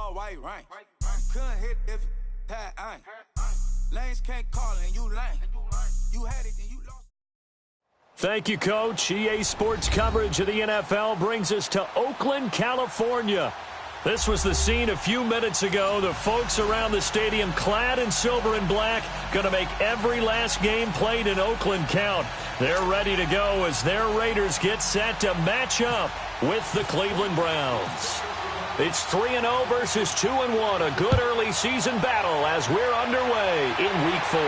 all white rain. Couldn't hit if it had aim. Lanes can't call it and you lame. You had it and you lost. Thank you, Coach. EA Sports coverage of the NFL brings us to Oakland, California. This was the scene a few minutes ago. The folks around the stadium clad in silver and black going to make every last game played in Oakland count. They're ready to go as their Raiders get set to match up with the Cleveland Browns. It's 3-0 versus 2-1, a good early season battle as we're underway in Week 4.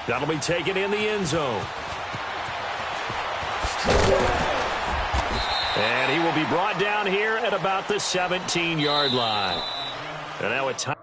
That'll be taken in the end zone. And he will be brought down here at about the 17-yard line. And now it's time.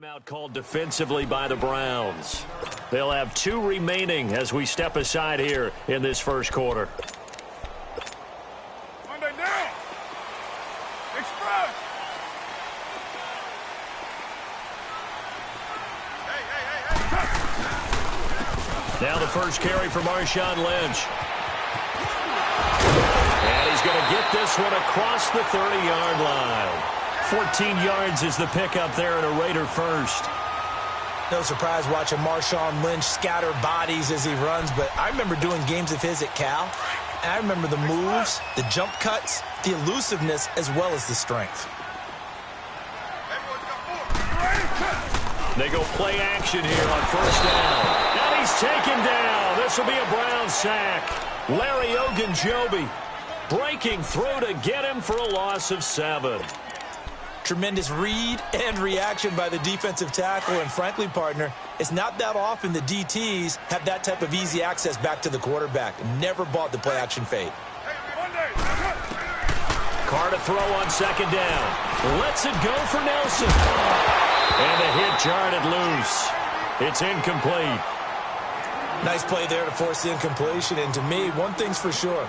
Timeout called defensively by the Browns. They'll have 2 remaining as we step aside here in this first quarter. Monday down. Express. Now the first carry for Marshawn Lynch. And he's going to get this one across the 30-yard line. 14 yards is the pickup there and a Raider first. No surprise watching Marshawn Lynch scatter bodies as he runs, but I remember doing games of his at Cal, and I remember the moves, the jump cuts, the elusiveness, as well as the strength. They go play action here on first down. And he's taken down. This will be a Brown sack. Larry Ogunjobi breaking through to get him for a loss of 7. Tremendous read and reaction by the defensive tackle, and frankly, partner, it's not that often the DTs have that type of easy access back to the quarterback. Never bought the play-action fade. Carr to throw on second down. Lets it go for Nelson. And the hit jarred it loose. It's incomplete. Nice play there to force the incompletion, and to me, one thing's for sure.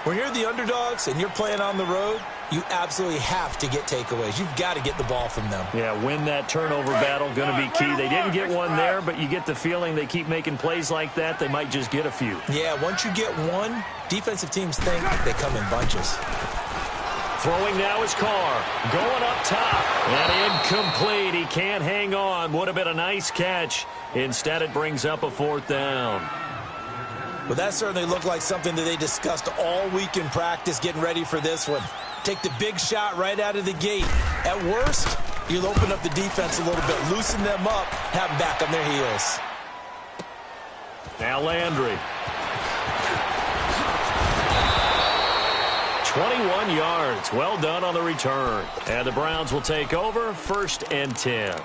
When you're the underdogs and you're playing on the road, you absolutely have to get takeaways. You've got to get the ball from them. Yeah, win that turnover battle, going to be key. They didn't get one there, but you get the feeling they keep making plays like that, they might just get a few. Yeah, once you get one, defensive teams think they come in bunches. Throwing now is Carr. Going up top. And incomplete. He can't hang on. Would have been a nice catch. Instead, it brings up a 4th down. Well, that certainly looked like something that they discussed all week in practice getting ready for this one. Take the big shot right out of the gate. At worst, you'll open up the defense a little bit, loosen them up, have them back on their heels. Now Landry. 21 yards. Well done on the return. And the Browns will take over 1st and 10.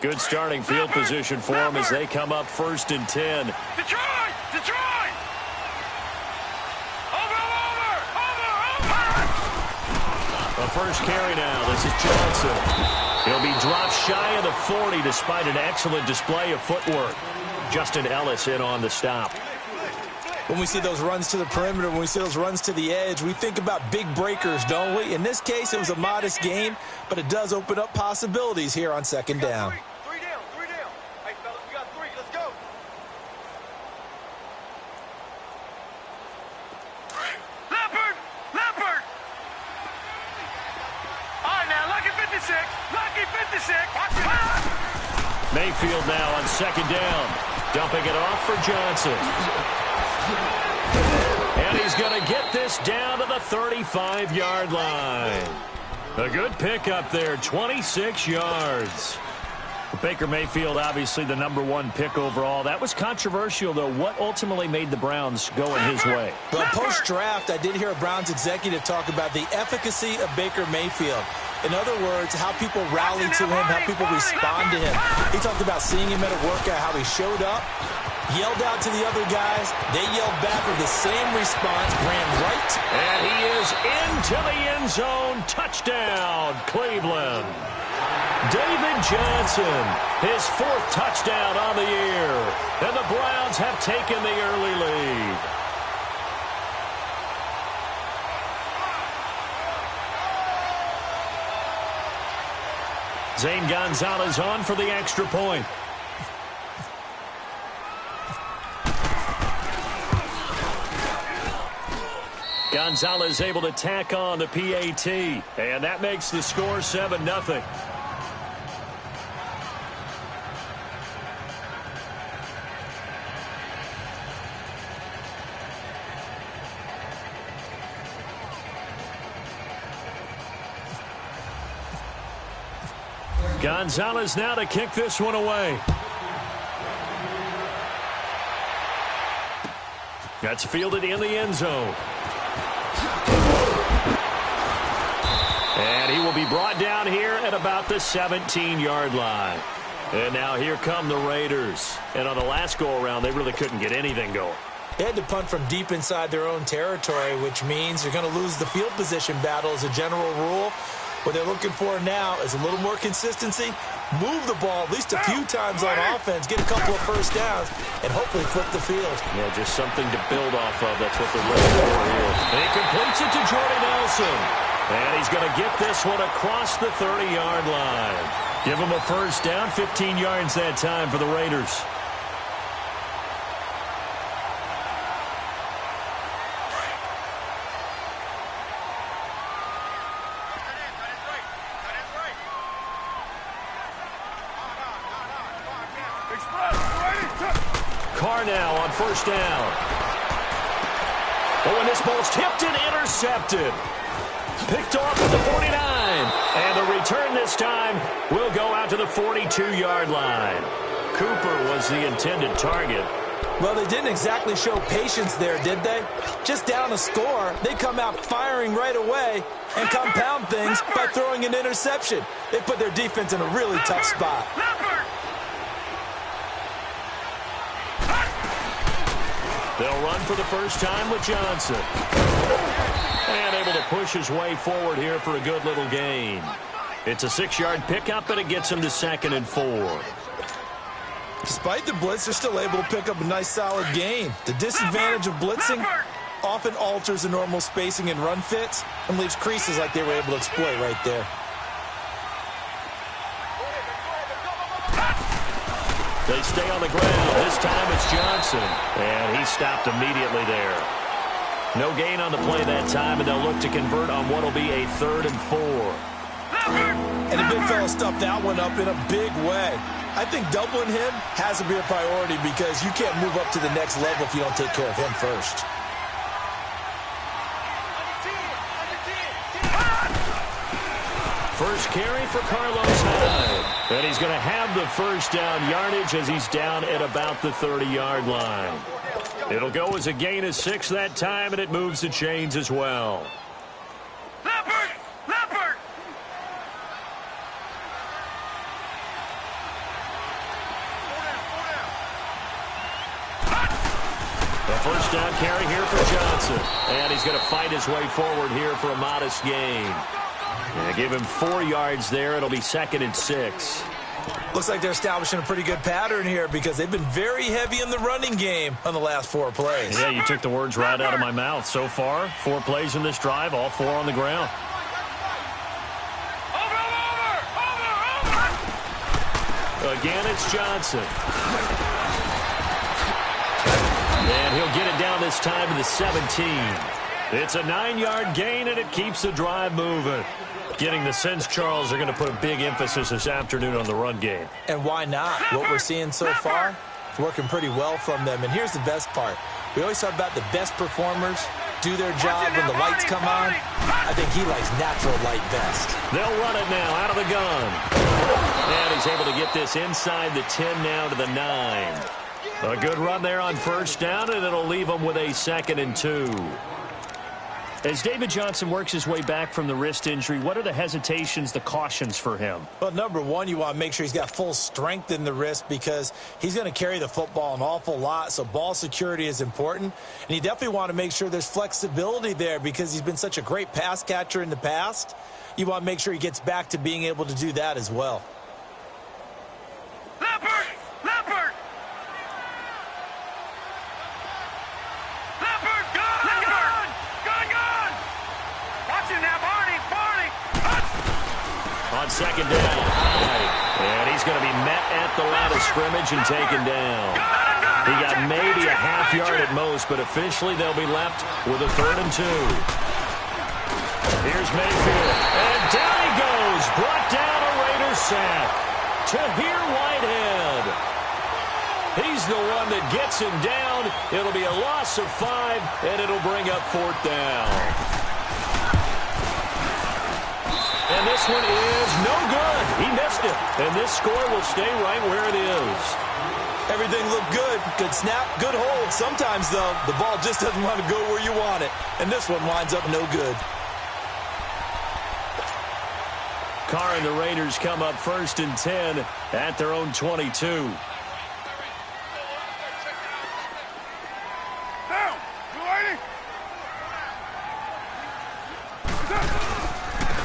Good starting field position for them as they come up 1st and 10. Detroit! Detroit! Over! The first carry now. This is Johnson. He'll be dropped shy of the 40 despite an excellent display of footwork. Justin Ellis in on the stop. When we see those runs to the perimeter, when we see those runs to the edge, we think about big breakers, don't we? In this case, it was a modest gain, but it does open up possibilities here on second down. Three down. Hey, fellas, we got 3. Let's go. Leopard! All right, now, lucky 56. Lucky 56. Watch it. Mayfield now on second down. Dumping it off for Johnson. And he's going to get this down to the 35-yard line. A good pickup there, 26 yards. Baker Mayfield, obviously the #1 pick overall. That was controversial, though. What ultimately made the Browns go in his way? Well, post-draft, I did hear a Browns executive talk about the efficacy of Baker Mayfield. In other words, how people rally to him, how people respond to him. He talked about seeing him at a workout, how he showed up, yelled out to the other guys. They yelled back with the same response, ran right. And he is into the end zone. Touchdown, Cleveland. David Johnson, his 4th touchdown on the year. And the Browns have taken the early lead. Zane Gonzalez on for the extra point. Gonzalez able to tack on the PAT. And that makes the score 7-0. Gonzalez now to kick this one away. That's fielded in the end zone. And he will be brought down here at about the 17-yard line. And now here come the Raiders. And on the last go-around, they really couldn't get anything going. They had to punt from deep inside their own territory, which means you're going to lose the field position battle as a general rule. What they're looking for now is a little more consistency, move the ball at least a few times on offense, get a couple of first downs, and hopefully flip the field. Yeah, just something to build off of. That's what they're looking for here. And he completes it to Jordy Nelson. And he's going to get this one across the 30-yard line. Give him a first down, 15 yards that time for the Raiders. Carr now on first down. Oh, and this ball's tipped and intercepted. Picked off at the 49. And the return this time will go out to the 42-yard line. Cooper was the intended target. Well, they didn't exactly show patience there, did they? Just down a score, they come out firing right away and compound things by throwing an interception. They put their defense in a really tough spot. They'll run for the first time with Johnson. And able to push his way forward here for a good little gain. It's a 6-yard pickup, and it gets him to 2nd and 4. Despite the blitz, they're still able to pick up a nice solid gain. The disadvantage of blitzing often alters the normal spacing and run fits and leaves creases like they were able to exploit right there. They stay on the ground. This time it's Johnson. And he stopped immediately there. No gain on the play that time, and they'll look to convert on what will be a 3rd and 4. And the big fella stuffed that one up in a big way. I think doubling him has to be a priority because you can't move up to the next level if you don't take care of him first. First carry for Carlos Hyde. And he's going to have the first down yardage as he's down at about the 30-yard line. It'll go as a gain of 6 that time, and it moves the chains as well. Leopard! The first down carry here for Johnson. And he's going to fight his way forward here for a modest gain. And give him 4 yards there. It'll be 2nd and 6. Looks like they're establishing a pretty good pattern here because they've been very heavy in the running game on the last 4 plays. Yeah, you took the words right out of my mouth. So far, 4 plays in this drive, all 4 on the ground. Again, it's Johnson. And he'll get it down this time to the 17. It's a 9-yard gain, and it keeps the drive moving. Getting the sense, Charles, they're going to put a big emphasis this afternoon on the run game. And why not? What we're seeing so far, it's working pretty well from them. And here's the best part. We always talk about the best performers do their job when the lights come on. I think he likes natural light best. They'll run it now out of the gun. And he's able to get this inside the 10 now to the 9. A good run there on first down, and it'll leave him with a 2nd and 2. As David Johnson works his way back from the wrist injury, what are the hesitations, the cautions for him? Well, number one, you want to make sure he's got full strength in the wrist because he's going to carry the football an awful lot, so ball security is important. And you definitely want to make sure there's flexibility there because he's been such a great pass catcher in the past. You want to make sure he gets back to being able to do that as well. Leopard! Leopard! Leopard! Gun! Leopard! Gun! Gun! Watch him now, Barney! Barney! On 2nd down. And he's going to be met at the line of scrimmage and taken down. He got maybe a half yard at most, but officially they'll be left with a 3rd and 2. Here's Mayfield. And down he goes. Brought down a Raiders sack. Tahir Whitehead. He's the one that gets him down. It'll be a loss of 5, and it'll bring up 4th down. And this one is no good. He missed it. And this score will stay right where it is. Everything looked good. Good snap, good hold. Sometimes, though, the ball just doesn't want to go where you want it. And this one winds up no good. Carr and the Raiders come up 1st and 10 at their own 22. Down! You ready?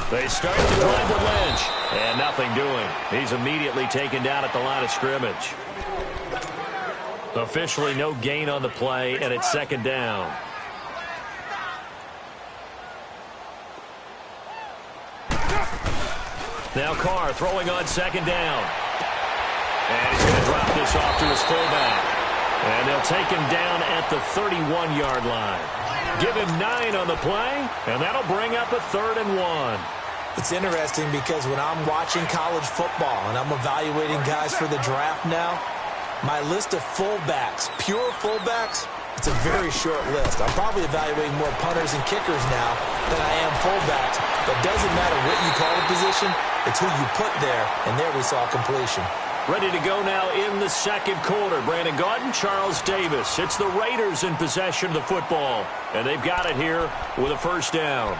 They start to drive with Lynch. And nothing doing. He's immediately taken down at the line of scrimmage. Officially no gain on the play, and it's 2nd down. Now Carr throwing on 2nd down. And he's going to drop this off to his fullback. And they'll take him down at the 31-yard line. Give him 9 on the play, and that'll bring up a 3rd and 1. It's interesting because when I'm watching college football and I'm evaluating guys for the draft now, my list of fullbacks, pure fullbacks, it's a very short list. I'm probably evaluating more punters and kickers now than I am fullbacks. But it doesn't matter what you call the position, it's who you put there, and there we saw completion. Ready to go now in the 2nd quarter. Brandon Gaudin, Charles Davis. It's the Raiders in possession of the football, and they've got it here with a 1st down.